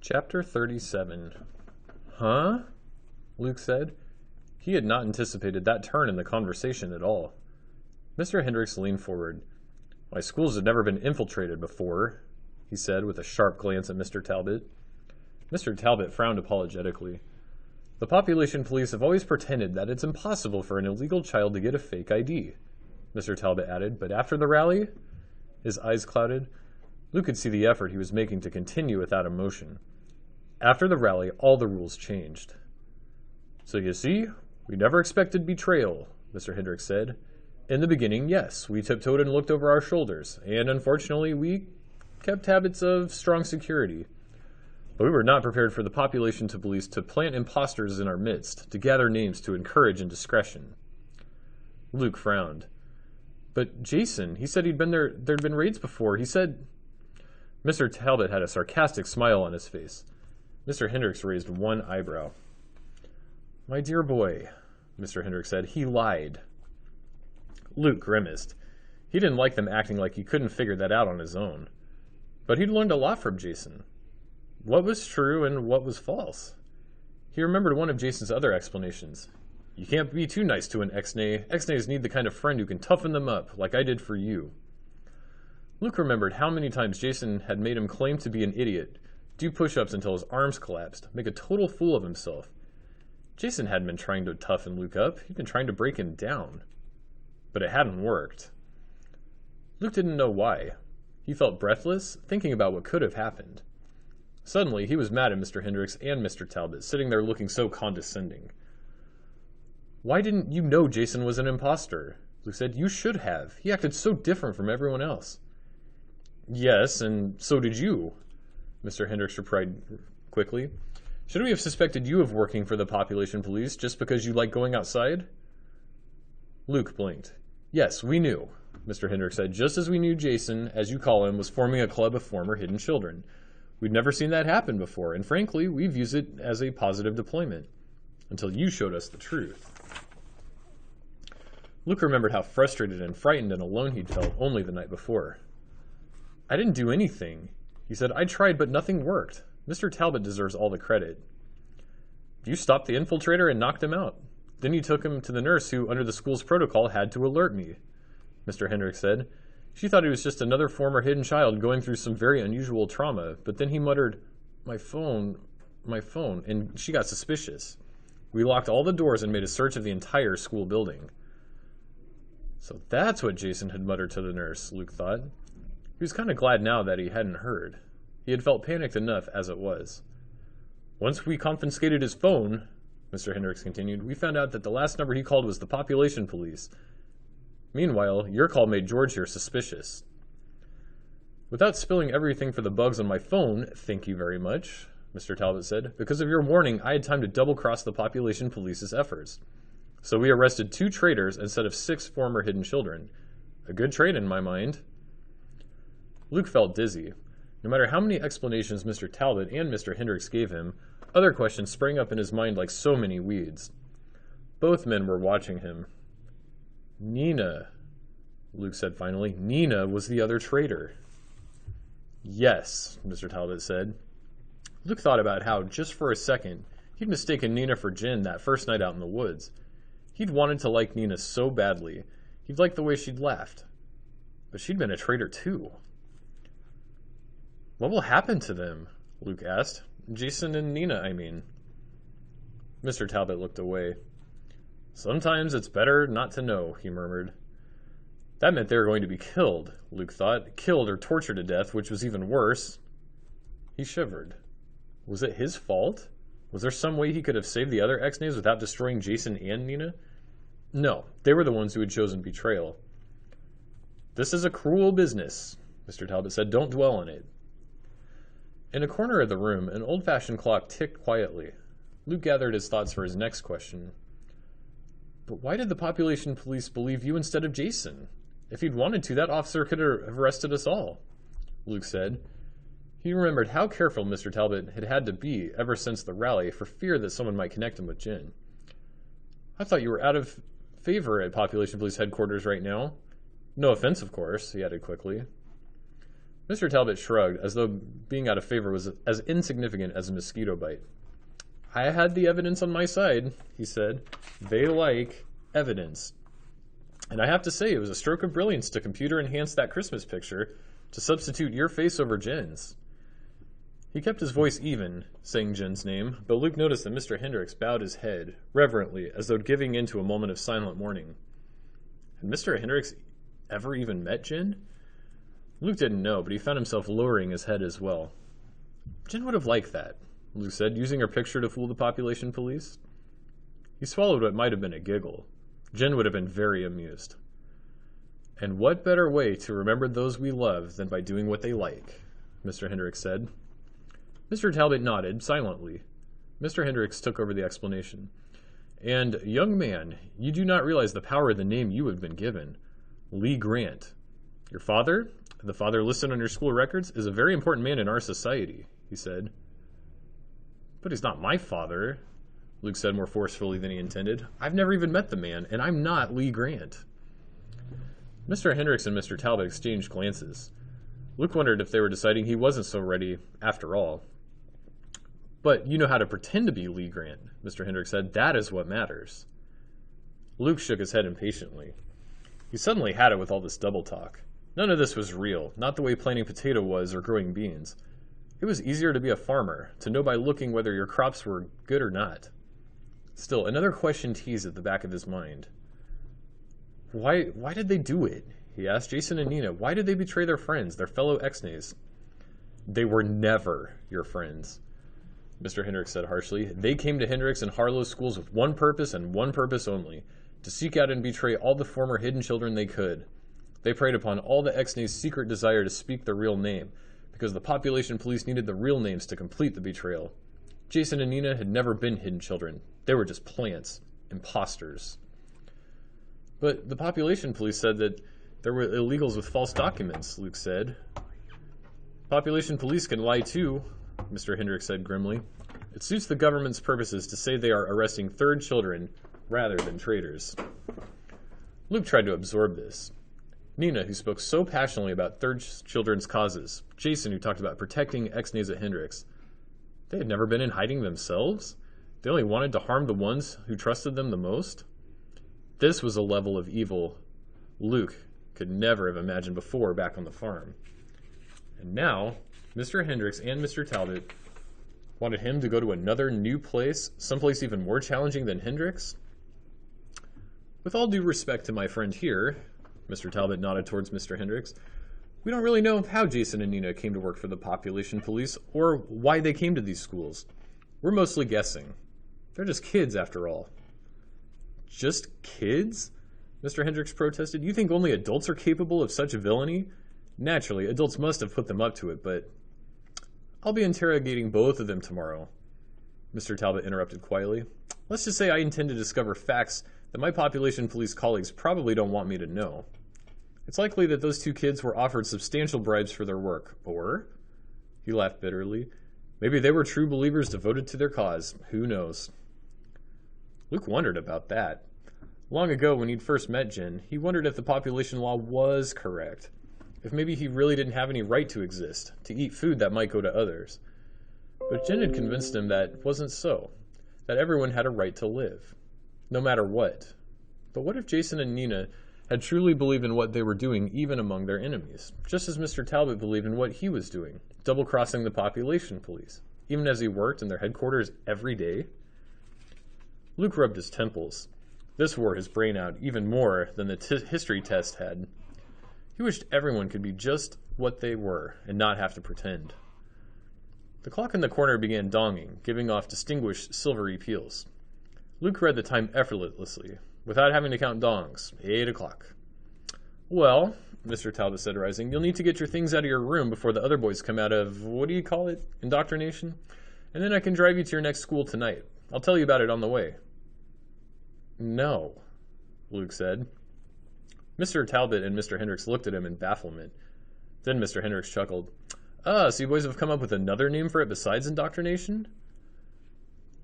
Chapter 37. Huh? Luke said. He had not anticipated that turn in the conversation at all. Mr. Hendricks leaned forward. My schools had never been infiltrated before, he said with a sharp glance at Mr. Talbot. Mr. Talbot frowned apologetically. The population police have always pretended that it's impossible for an illegal child to get a fake ID, Mr. Talbot added, but after the rally? His eyes clouded. Luke could see the effort he was making to continue without emotion. After the rally, all the rules changed. So you see, we never expected betrayal, Mr. Hendricks said. In the beginning, yes, we tiptoed and looked over our shoulders, and unfortunately, we kept habits of strong security. But we were not prepared for the population to police to plant impostors in our midst, to gather names to encourage indiscretion. Luke frowned. But Jason, he said there'd been raids before. He said... Mr. Talbot had a sarcastic smile on his face. Mr. Hendricks raised one eyebrow. My dear boy, Mr. Hendricks said, he lied. Luke grimaced. He didn't like them acting like he couldn't figure that out on his own. But he'd learned a lot from Jason. What was true and what was false? He remembered one of Jason's other explanations. You can't be too nice to an ex-nay. Ex-nays need the kind of friend who can toughen them up, like I did for you. Luke remembered how many times Jason had made him claim to be an idiot, do push-ups until his arms collapsed, make a total fool of himself. Jason hadn't been trying to toughen Luke up, he'd been trying to break him down. But it hadn't worked. Luke didn't know why. He felt breathless, thinking about what could have happened. Suddenly, he was mad at Mr. Hendricks and Mr. Talbot, sitting there looking so condescending. Why didn't you know Jason was an imposter? Luke said. You should have. He acted so different from everyone else. Yes, and so did you, Mr. Hendricks replied quickly. Should we have suspected you of working for the population police just because you like going outside? Luke blinked. Yes, we knew, Mr. Hendricks said, just as we knew Jason, as you call him, was forming a club of former hidden children. We'd never seen that happen before, and frankly, we've used it as a positive deployment. Until you showed us the truth. Luke remembered how frustrated and frightened and alone he'd felt only the night before. I didn't do anything, he said. I tried, but nothing worked. Mr. Talbot deserves all the credit. You stopped the infiltrator and knocked him out. Then you took him to the nurse who, under the school's protocol, had to alert me, Mr. Hendricks said. She thought he was just another former hidden child going through some very unusual trauma, but then he muttered, my phone, and she got suspicious. We locked all the doors and made a search of the entire school building. So that's what Jason had muttered to the nurse, Luke thought. He was kind of glad now that he hadn't heard. He had felt panicked enough as it was. Once we confiscated his phone, Mr. Hendricks continued, we found out that the last number he called was the population police. Meanwhile, your call made George here suspicious. Without spilling everything for the bugs on my phone, thank you very much, Mr. Talbot said. Because of your warning, I had time to double-cross the population police's efforts. So we arrested 2 traitors instead of 6 former hidden children. A good trade in my mind. Luke felt dizzy. No matter how many explanations Mr. Talbot and Mr. Hendricks gave him, other questions sprang up in his mind like so many weeds. Both men were watching him. Nina, Luke said finally. Nina was the other traitor. Yes, Mr. Talbot said. Luke thought about how, just for a second, he'd mistaken Nina for Jen that first night out in the woods. He'd wanted to like Nina so badly. He'd liked the way she'd laughed. But she'd been a traitor too. What will happen to them? Luke asked. Jason and Nina, I mean. Mr. Talbot looked away. Sometimes it's better not to know, he murmured. That meant they were going to be killed, Luke thought. Killed or tortured to death, which was even worse. He shivered. Was it his fault? Was there some way he could have saved the other ex-nays without destroying Jason and Nina? No, they were the ones who had chosen betrayal. This is a cruel business, Mr. Talbot said. Don't dwell on it. In a corner of the room, an old-fashioned clock ticked quietly. Luke gathered his thoughts for his next question. But why did the population police believe you instead of Jason? If he'd wanted to, that officer could have arrested us all, Luke said. He remembered how careful Mr. Talbot had had to be ever since the rally for fear that someone might connect him with Jen. I thought you were out of favor at Population Police headquarters right now. No offense, of course, he added quickly. Mr. Talbot shrugged, as though being out of favor was as insignificant as a mosquito bite. I had the evidence on my side, he said. They like evidence. And I have to say, it was a stroke of brilliance to computer-enhance that Christmas picture to substitute your face over Jen's. He kept his voice even, saying Jen's name, but Luke noticed that Mr. Hendricks bowed his head, reverently, as though giving in to a moment of silent mourning. Had Mr. Hendricks ever even met Jen? Luke didn't know, but he found himself lowering his head as well. Jen would have liked that, Luke said, using her picture to fool the population police. He swallowed what might have been a giggle. Jen would have been very amused. And what better way to remember those we love than by doing what they like, Mr. Hendricks said. Mr. Talbot nodded, silently. Mr. Hendricks took over the explanation. And, young man, you do not realize the power of the name you have been given. Lee Grant. Your father, the father listed on your school records, is a very important man in our society, he said. But he's not my father, Luke said more forcefully than he intended. I've never even met the man, and I'm not Lee Grant. Mr. Hendricks and Mr. Talbot exchanged glances. Luke wondered if they were deciding he wasn't so ready after all. But you know how to pretend to be Lee Grant, Mr. Hendricks said. That is what matters. Luke shook his head impatiently. He suddenly had it with all this double talk. None of this was real, not the way planting potato was or growing beans. It was easier to be a farmer, to know by looking whether your crops were good or not. Still, another question teased at the back of his mind. Why did they do it? He asked Jason and Nina. Why did they betray their friends, their fellow ex-nays? They were never your friends, Mr. Hendricks said harshly. They came to Hendricks and Harlow's schools with one purpose and one purpose only, to seek out and betray all the former hidden children they could. They preyed upon all the ex-nays' secret desire to speak the real name, because the population police needed the real names to complete the betrayal. Jason and Nina had never been hidden children. They were just plants, imposters. But the population police said that there were illegals with false documents, Luke said. Population police can lie too, Mr. Hendricks said grimly. It suits the government's purposes to say they are arresting third children rather than traitors. Luke tried to absorb this. Nina, who spoke so passionately about third children's causes. Jason, who talked about protecting ex-nays at Hendricks. They had never been in hiding themselves? They only wanted to harm the ones who trusted them the most? This was a level of evil Luke could never have imagined before back on the farm. And now, Mr. Hendricks and Mr. Talbot wanted him to go to another new place, someplace even more challenging than Hendricks? With all due respect to my friend here, Mr. Talbot nodded towards Mr. Hendricks, we don't really know how Jason and Nina came to work for the population police or why they came to these schools. We're mostly guessing. They're just kids, after all. Just kids? Mr. Hendricks protested. You think only adults are capable of such villainy? Naturally, adults must have put them up to it, but I'll be interrogating both of them tomorrow, Mr. Talbot interrupted quietly. Let's just say I intend to discover facts that my population police colleagues probably don't want me to know. It's likely that those two kids were offered substantial bribes for their work, or, he laughed bitterly, maybe they were true believers devoted to their cause. Who knows? Luke wondered about that. Long ago, when he'd first met Jen, he wondered if the population law was correct. If maybe he really didn't have any right to exist, to eat food that might go to others. But Jen had convinced him that wasn't so, that everyone had a right to live, no matter what. But what if Jason and Nina had truly believed in what they were doing even among their enemies, just as Mr. Talbot believed in what he was doing, double-crossing the population police, even as he worked in their headquarters every day? Luke rubbed his temples. This wore his brain out even more than the history test had. He wished everyone could be just what they were and not have to pretend. The clock in the corner began donging, giving off distinguished silvery peals. Luke read the time effortlessly, without having to count dongs. 8 o'clock. Well, Mr. Talbot said, rising, you'll need to get your things out of your room before the other boys come out of, what do you call it, indoctrination? And then I can drive you to your next school tonight. I'll tell you about it on the way. No, Luke said. Mr. Talbot and Mr. Hendricks looked at him in bafflement. Then Mr. Hendricks chuckled. So you boys have come up with another name for it besides indoctrination?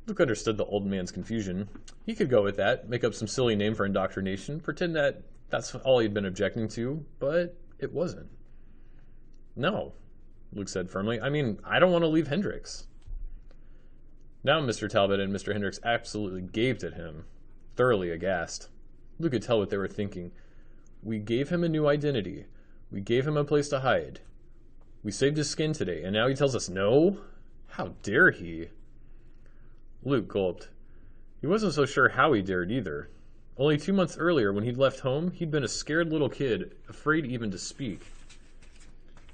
Luke understood the old man's confusion. He could go with that, make up some silly name for indoctrination, pretend that that's all he'd been objecting to, but it wasn't. No, Luke said firmly. I mean, I don't want to leave Hendricks. Now Mr. Talbot and Mr. Hendricks absolutely gaped at him, thoroughly aghast. Luke could tell what they were thinking. We gave him a new identity. We gave him a place to hide. We saved his skin today, and now he tells us no? How dare he? Luke gulped. He wasn't so sure how he dared either. Only 2 months earlier, when he'd left home, he'd been a scared little kid, afraid even to speak.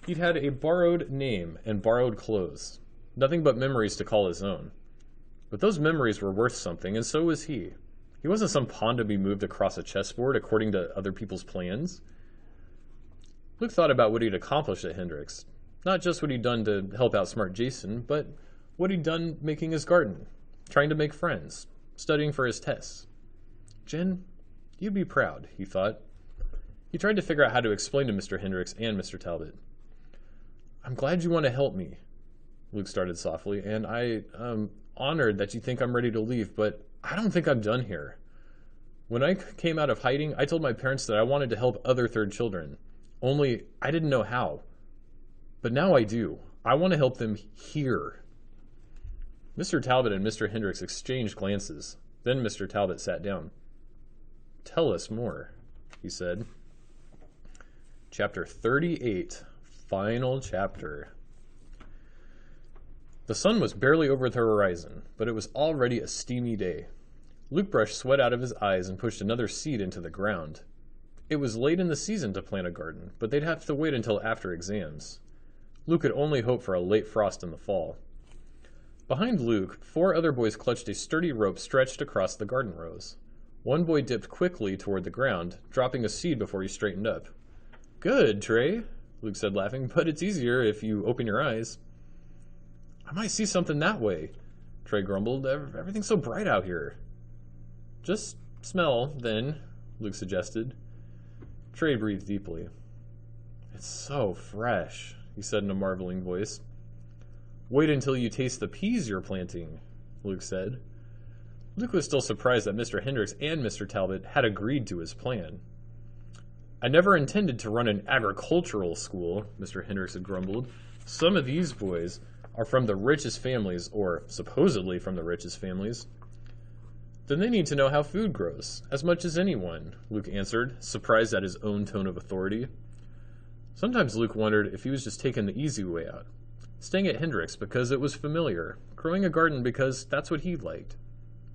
He'd had a borrowed name and borrowed clothes. Nothing but memories to call his own. But those memories were worth something, and so was he. He wasn't some pawn to be moved across a chessboard according to other people's plans. Luke thought about what he'd accomplished at Hendricks. Not just what he'd done to help outsmart Jason, but what he'd done making his garden, trying to make friends, studying for his tests. Jen, you'd be proud, he thought. He tried to figure out how to explain to Mr. Hendricks and Mr. Talbot. I'm glad you want to help me, Luke started softly, and I'm honored that you think I'm ready to leave, but I don't think I'm done here. When I came out of hiding, I told my parents that I wanted to help other third children. Only, I didn't know how. But now I do. I want to help them here. Mr. Talbot and Mr. Hendricks exchanged glances. Then Mr. Talbot sat down. Tell us more, he said. Chapter 38, final chapter. The sun was barely over the horizon, but it was already a steamy day. Luke brushed sweat out of his eyes and pushed another seed into the ground. It was late in the season to plant a garden, but they'd have to wait until after exams. Luke could only hope for a late frost in the fall. Behind Luke, 4 other boys clutched a sturdy rope stretched across the garden rows. One boy dipped quickly toward the ground, dropping a seed before he straightened up. Good, Trey, Luke said, laughing, but it's easier if you open your eyes. I might see something that way, Trey grumbled. Everything's so bright out here. Just smell, then, Luke suggested. Trey breathed deeply. It's so fresh, he said in a marveling voice. Wait until you taste the peas you're planting, Luke said. Luke was still surprised that Mr. Hendricks and Mr. Talbot had agreed to his plan. I never intended to run an agricultural school, Mr. Hendricks had grumbled. Some of these boys are from the richest families, or supposedly from the richest families. Then they need to know how food grows, as much as anyone, Luke answered, surprised at his own tone of authority. Sometimes Luke wondered if he was just taking the easy way out, staying at Hendricks because it was familiar, growing a garden because that's what he liked.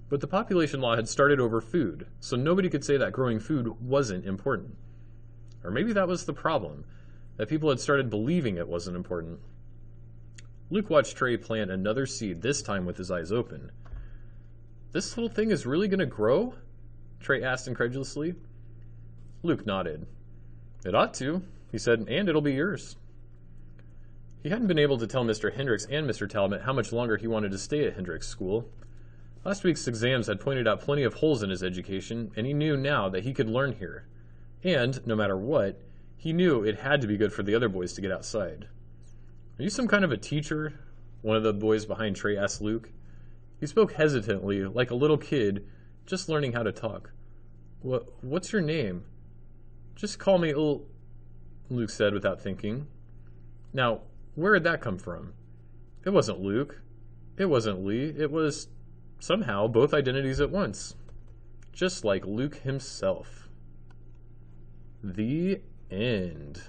But the population law had started over food, so nobody could say that growing food wasn't important. Or maybe that was the problem, that people had started believing it wasn't important. Luke watched Trey plant another seed, this time with his eyes open. This little thing is really going to grow? Trey asked incredulously. Luke nodded. It ought to, he said, and it'll be yours. He hadn't been able to tell Mr. Hendricks and Mr. Talbot how much longer he wanted to stay at Hendricks School. Last week's exams had pointed out plenty of holes in his education, and he knew now that he could learn here. And, no matter what, he knew it had to be good for the other boys to get outside. Are you some kind of a teacher? One of the boys behind Trey asked Luke. He spoke hesitantly, like a little kid, just learning how to talk. What's your name? Just call me Luke said without thinking. Now, where did that come from? It wasn't Luke. It wasn't Lee. It was, somehow, both identities at once. Just like Luke himself. The end.